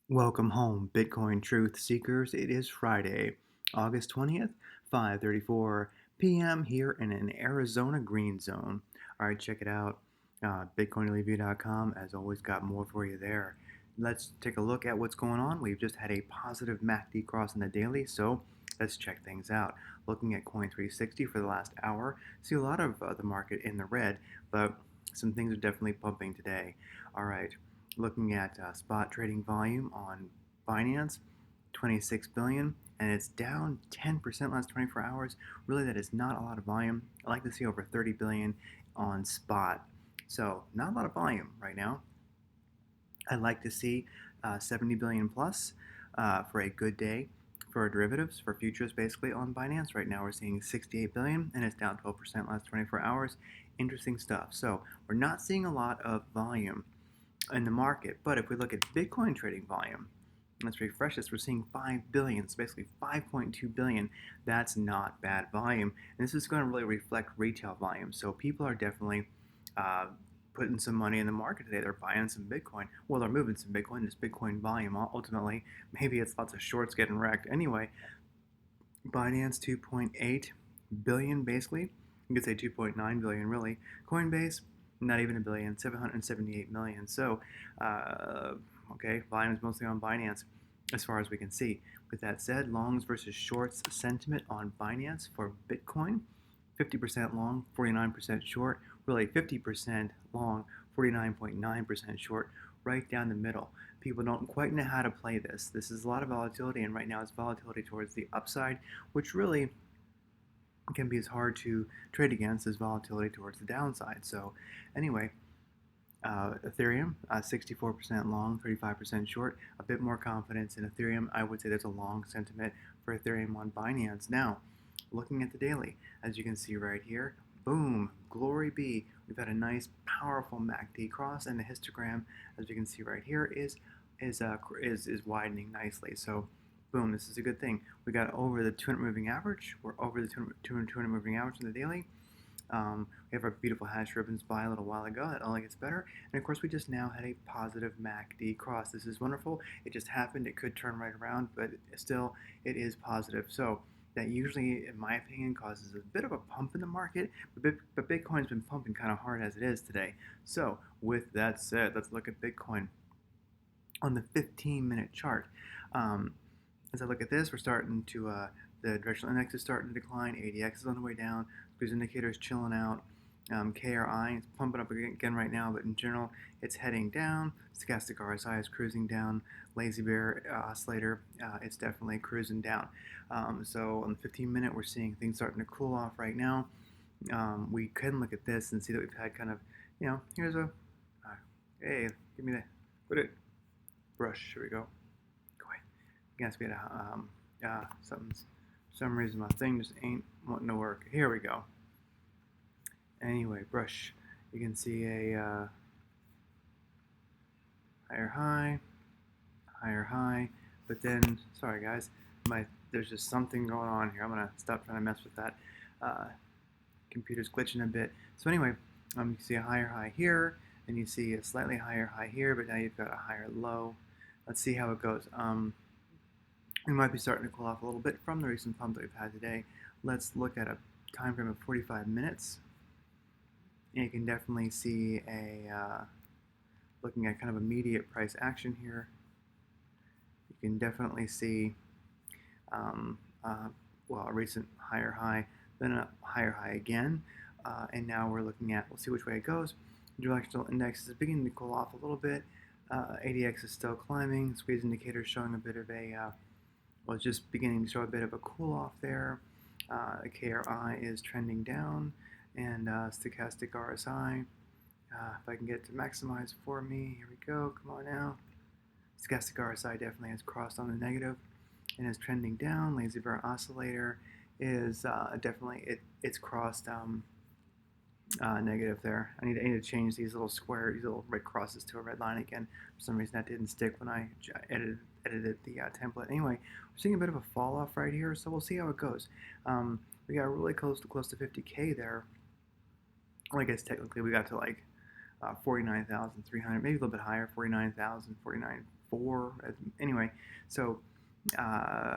Welcome home, Bitcoin truth seekers. It is Friday, August 20th, 5:34 p.m. here in an Arizona green zone. All right, check it out. BitcoinReview.com, as always, got more for you there. Let's take a look at what's going on. We've just had a positive MACD cross in the daily, so let's check things out. Looking at Coin360 for the last hour, see a lot of the market in the red, but some things are definitely pumping today. All right. Looking at spot trading volume on Binance, 26 billion, and it's down 10% last 24 hours. Really, that is not a lot of volume. I like to see over 30 billion on spot. So, not a lot of volume right now. I'd like to see 70 billion plus for a good day for derivatives, for futures basically on Binance. Right now we're seeing 68 billion and it's down 12% last 24 hours. Interesting stuff. So we're not seeing a lot of volume in the market. But if we look at Bitcoin trading volume, let's refresh this. We're seeing 5 billion, so basically 5.2 billion. That's not bad volume. And this is going to really reflect retail volume. So people are definitely uh, putting some money in the market today. They're buying some Bitcoin. Well, they're moving some Bitcoin. It's Bitcoin volume ultimately. Maybe it's lots of shorts getting wrecked. Anyway, Binance 2.8 billion basically. You could say 2.9 billion really. Coinbase, not even a billion, 778 million. So, okay, volume is mostly on Binance as far as we can see. With that said, longs versus shorts sentiment on Binance for Bitcoin, 50% long, 49% short, really 50% long, 49.9% short, right down the middle. People don't quite know how to play this. This is a lot of volatility, and right now it's volatility towards the upside, which really can be as hard to trade against as volatility towards the downside. So, anyway, Ethereum, 64% long, 35% short. A bit more confidence in Ethereum. I would say there's a long sentiment for Ethereum on Binance. Now, looking at the daily, as you can see right here, boom, glory be. We've had a nice, powerful MACD cross, and the histogram, as you can see right here, is widening nicely. So, boom, this is a good thing. We got over the 200 moving average. We're over the 200 moving average in the daily. We have our beautiful hash ribbons by a little while ago. That only gets better. And of course, we just now had a positive MACD cross. This is wonderful. It just happened. It could turn right around, but still, it is positive. So that usually, in my opinion, causes a bit of a pump in the market. But Bitcoin's been pumping kind of hard as it is today. So with that said, let's look at Bitcoin on the 15-minute chart. Um, as I look at this, we're starting to, the directional index is starting to decline. ADX is on the way down. Squeeze indicator is chilling out. KRI is pumping up again right now, but in general, it's heading down. Stochastic RSI is cruising down. Lazy Bear oscillator, it's definitely cruising down. So on the 15-minute, we're seeing things starting to cool off right now. We can look at this and see that we've had kind of, here's a, hey, give me that, put it, brush, here we go. Guess we had something's for some reason my thing just ain't wanting to work. Here we go. Anyway, brush. You can see a higher high, but then sorry guys, there's just something going on here. I'm gonna stop trying to mess with that. Computer's glitching a bit. So anyway, you see a higher high here, and you see a slightly higher high here, but now you've got a higher low. Let's see how it goes. We might be starting to cool off a little bit from the recent pump that we've had today. Let's look at a time frame of 45 minutes. And you can definitely see looking at kind of immediate price action here. You can definitely see, a recent higher high, then a higher high again. And now we're looking at, we'll see which way it goes. Directional index is beginning to cool off a little bit. ADX is still climbing. Squeeze indicator is showing a bit of it's just beginning to show a bit of a cool off there. KRI is trending down, and stochastic RSI. If I can get to maximize for me, here we go. Come on now. Stochastic RSI definitely has crossed on the negative and is trending down. Lazy Bear oscillator is definitely it's crossed negative there. I need to change these little little red crosses to a red line again. For some reason that didn't stick when I edited the template. Anyway, we're seeing a bit of a fall off right here, so we'll see how it goes. We got really close to 50K there. Well, I guess technically we got to like 49,300, maybe a little bit higher, 49,000, 49,400. Anyway, so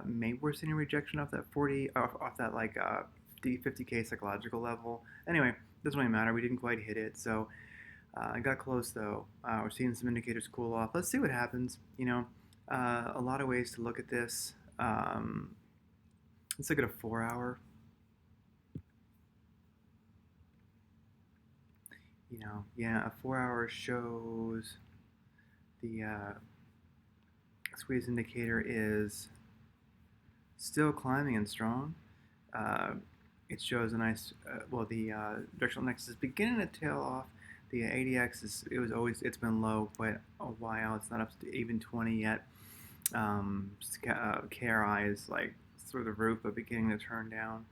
maybe we're seeing a rejection off that 40, off that like 50K psychological level. Anyway, doesn't really matter. We didn't quite hit it, so I got close though. We're seeing some indicators cool off. Let's see what happens. A lot of ways to look at this. Let's look at a 4-hour. Yeah, a 4-hour shows the squeeze indicator is still climbing and strong. It shows a nice, the directional index is beginning to tail off. The ADX it's been low quite a while. It's not up to even 20 yet. KRI is like through the roof, but beginning to turn down.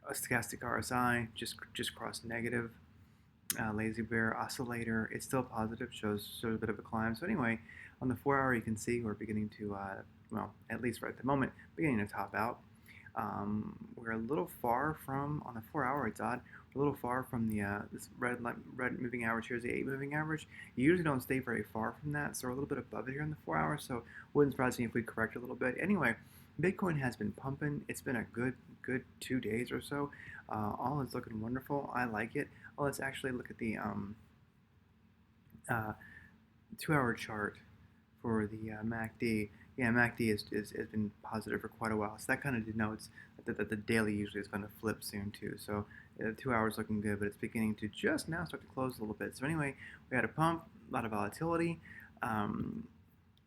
A stochastic RSI just crossed negative. Lazy bear oscillator, it's still positive, shows a bit of a climb. So anyway, on the 4-hour, you can see we're beginning to, at least right at the moment, beginning to top out. We're a little far from, on the 4-hour, it's odd, we're a little far from the this red moving average. Here's the 8 moving average. You usually don't stay very far from that, so we're a little bit above it here on the 4-hour, so wouldn't surprise me if we correct a little bit. Anyway, Bitcoin has been pumping. It's been a good 2 days or so. All is looking wonderful. I like it. Well, let's actually look at the 2-hour chart for the MACD. Yeah, MACD has been positive for quite a while, so that kind of denotes that the daily usually is going to flip soon too. So 2 hours looking good, but it's beginning to just now start to close a little bit. So anyway, we had a pump, a lot of volatility.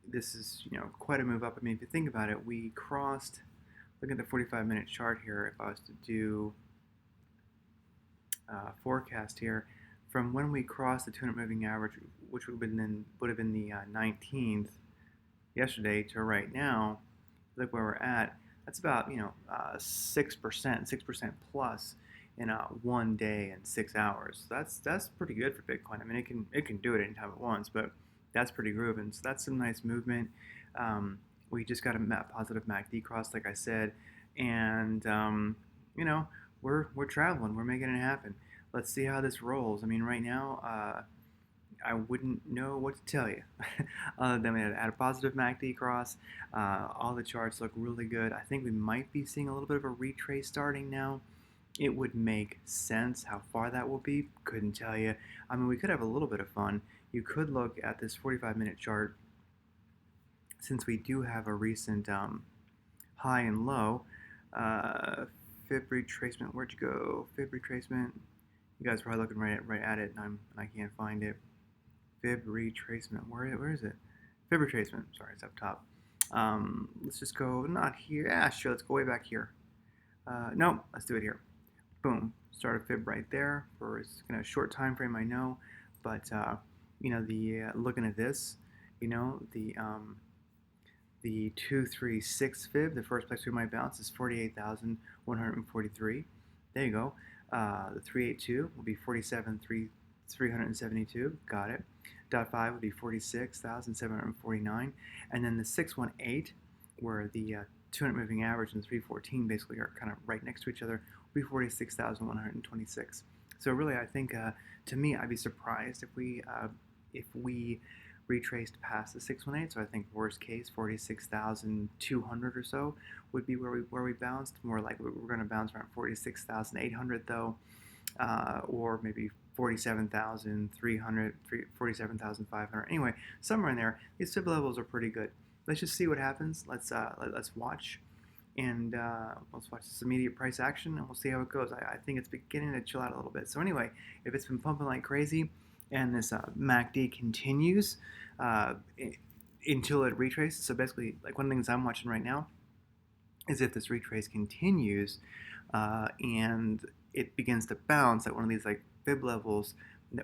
This is quite a move up. I mean, if you think about it, we crossed. Look at the 45-minute chart here. If I was to do forecast here, from when we crossed the 200 moving average, which would have been the 19th yesterday, to right now, look where we're at. That's about 6% plus in 1 day and 6 hours. So that's pretty good for Bitcoin. I mean, it can do it anytime it wants, but that's pretty grooving. So that's some nice movement. We just got a positive MACD cross, like I said, and we're traveling. We're making it happen. Let's see how this rolls. I mean, right now, I wouldn't know what to tell you. Then we had a positive MACD cross. All the charts look really good. I think we might be seeing a little bit of a retrace starting now. It would make sense. How far that will be, couldn't tell you. I mean, we could have a little bit of fun. You could look at this 45-minute chart, since we do have a recent high and low. Fib retracement, where'd you go? Fib retracement. You guys are probably looking right at it, and I can't find it. Fib retracement, where is it? Fib retracement, sorry, it's up top. Let's just go, not here, sure, let's go way back here. No, let's do it here. Boom, start a fib right there for a short time frame, I know, but looking at this, the 236 fib, the first place we might bounce is 48,143. There you go. The 382 will be 47,372. Got it. Dot 5 would be 46,749. And then the 618, where the 200 moving average and the 314 basically are kind of right next to each other, will be 46,126. So really, I think to me, I'd be surprised if we retraced past the 618. So I think worst case 46,200 or so would be where we bounced. More likely we're going to bounce around 46,800 though, or maybe 47,300, 47,500. Anyway, somewhere in there. These fib levels are pretty good. Let's just see what happens. Let's watch, and let's watch this immediate price action, and we'll see how it goes. I think it's beginning to chill out a little bit. So anyway, if it's been pumping like crazy, and this MACD continues until it retraces. So basically, like one of the things I'm watching right now is if this retrace continues and it begins to bounce at one of these like fib levels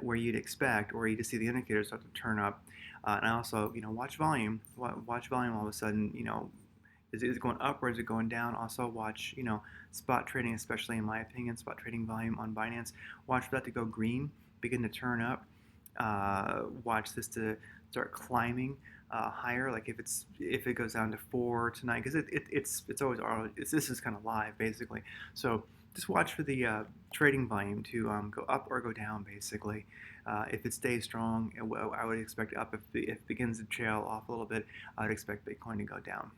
where you'd expect, or you just see the indicators start to turn up. And also, watch volume. Watch volume all of a sudden, is it going up or is it going down? Also watch, spot trading, especially in my opinion, spot trading volume on Binance. Watch for that to go green, begin to turn up. Watch this to start climbing higher. Like if it goes down to 4 tonight, because it's always this is kind of live basically. So just watch for the trading volume to go up or go down, basically. If it stays strong, I would expect up. If it begins to trail off a little bit, I would expect Bitcoin to go down.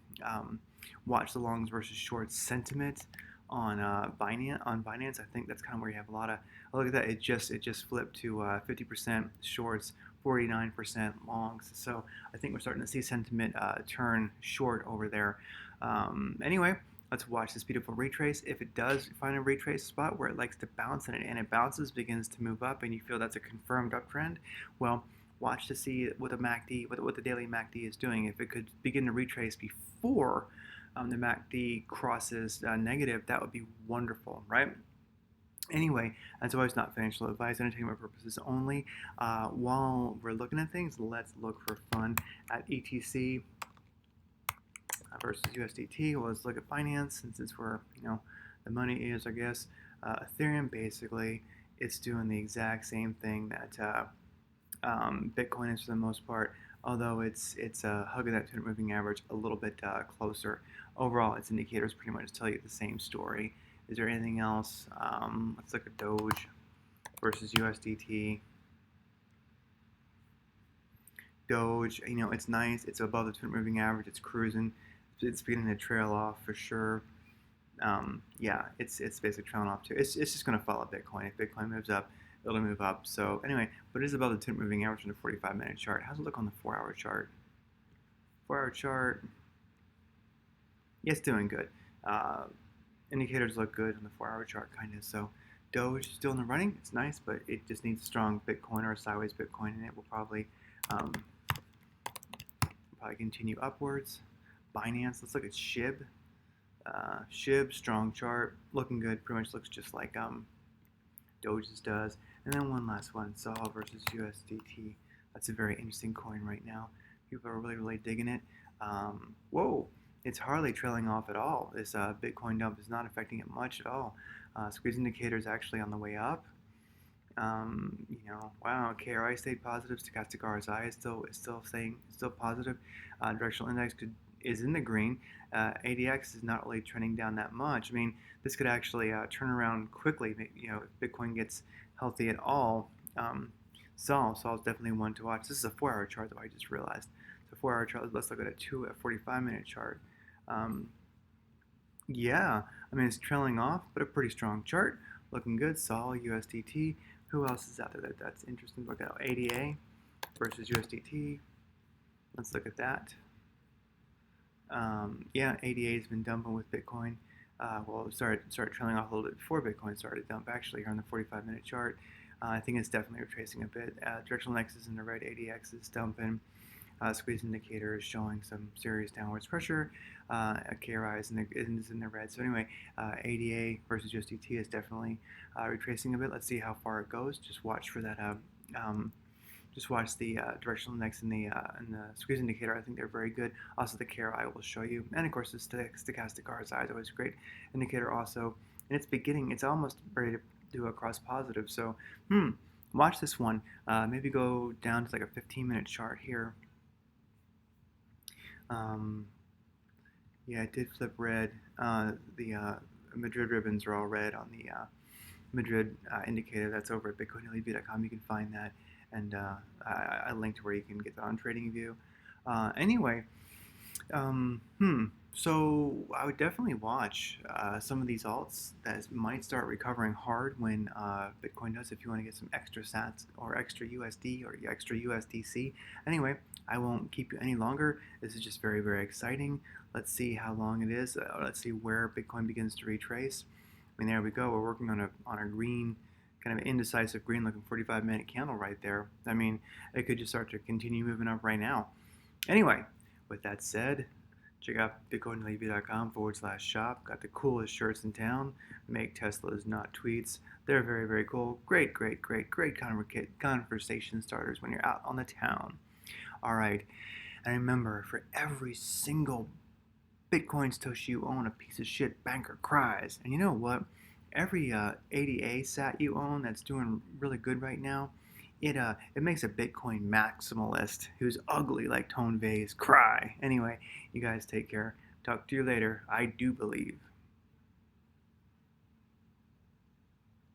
Watch the longs versus shorts sentiment on Binance. On Binance, I think that's kind of where you have a lot of. Oh, look at that! It just flipped to 50% shorts, 49% longs. So I think we're starting to see sentiment turn short over there. Anyway, let's watch this beautiful retrace. If it does find a retrace spot where it likes to bounce and it bounces, begins to move up, and you feel that's a confirmed uptrend, well, watch to see what the MACD, what the daily MACD is doing. If it could begin to retrace before the MACD crosses negative, that would be wonderful, right? Anyway, as always, not financial advice, entertainment purposes only. While we're looking at things, let's look for fun at ETC versus USDT. Well, let's look at Binance, since it's where the money is, I guess. Ethereum, basically, it's doing the exact same thing that Bitcoin is for the most part, although it's hugging that 200 moving average a little bit closer. Overall, its indicators pretty much tell you the same story. Is there anything else? Let's look at Doge versus USDT. Doge, it's nice. It's above the 200 moving average. It's cruising. It's beginning to trail off for sure. Yeah, it's basically trailing off too. It's just going to follow Bitcoin. If Bitcoin moves up, it'll move up. So anyway, but it is above the 200 moving average on the 45-minute chart. How's it look on the 4-hour chart? 4-hour chart, yeah, it's doing good. Indicators look good on the 4-hour chart, kind of. So Doge still in the running. It's nice, but it just needs strong Bitcoin or a sideways Bitcoin, and it will probably continue upwards. Binance, let's look at SHIB. SHIB, strong chart, looking good. Pretty much looks just like Doge's does. And then one last one, SOL versus USDT. That's a very interesting coin right now. People are really digging it. Whoa, it's hardly trailing off at all. This Bitcoin dump is not affecting it much at all. Squeeze indicator is actually on the way up. Wow, KRI stayed positive. Stochastic RSI is still positive. Directional index is in the green. ADX is not really trending down that much. I mean, this could actually turn around quickly. If Bitcoin gets healthy at all. Sol is definitely one to watch. This is a 4-hour chart, though. I just realized. It's a 4-hour chart. Let's look at a 45-minute chart. Yeah, I mean, it's trailing off, but a pretty strong chart. Looking good. Sol, USDT. Who else is out there that's interesting? Look at ADA versus USDT. Let's look at that. Yeah, ADA has been dumping with Bitcoin. Well, it started trailing off a little bit before Bitcoin started to dump, actually, here on the 45-minute chart. I think it's definitely retracing a bit. Directional index is in the red, ADX is dumping. Squeeze indicator is showing some serious downwards pressure. KRI is in the red. So anyway, ADA versus USDT is definitely retracing a bit. Let's see how far it goes. Just watch for that. Just watch the directional index and the squeeze indicator. I think they're very good. Also, the KRI will show you, and of course, the stochastic RSI is always a great indicator also. And it's almost ready to do a cross positive. So, watch this one. Maybe go down to like a 15-minute chart here. Yeah, it did flip red. The Madrid ribbons are all red on the Madrid indicator. That's over at bitcoinlab.com. You can find that, and I linked where you can get that on TradingView. Anyway, so I would definitely watch some of these alts that might start recovering hard when Bitcoin does, if you want to get some extra sats or extra USD or extra USDC. Anyway, I won't keep you any longer. This is just very exciting. Let's see how long it is. Let's see where Bitcoin begins to retrace. I mean, there we go. We're working on a green, kind of indecisive green looking 45-minute candle right there. I mean, it could just start to continue moving up right now. Anyway, with that said, check out bitcoinlab.com/shop. Got the coolest shirts in town. Make Teslas, not tweets. They're very cool. Great conversation starters when you're out on the town. All right, and remember, for every single Bitcoin Satoshi you own, a piece of shit banker cries. And you know what? Every ADA sat you own that's doing really good right now, it makes a Bitcoin maximalist who's ugly like Tone Vase cry. Anyway, you guys take care. Talk to you later. I do believe.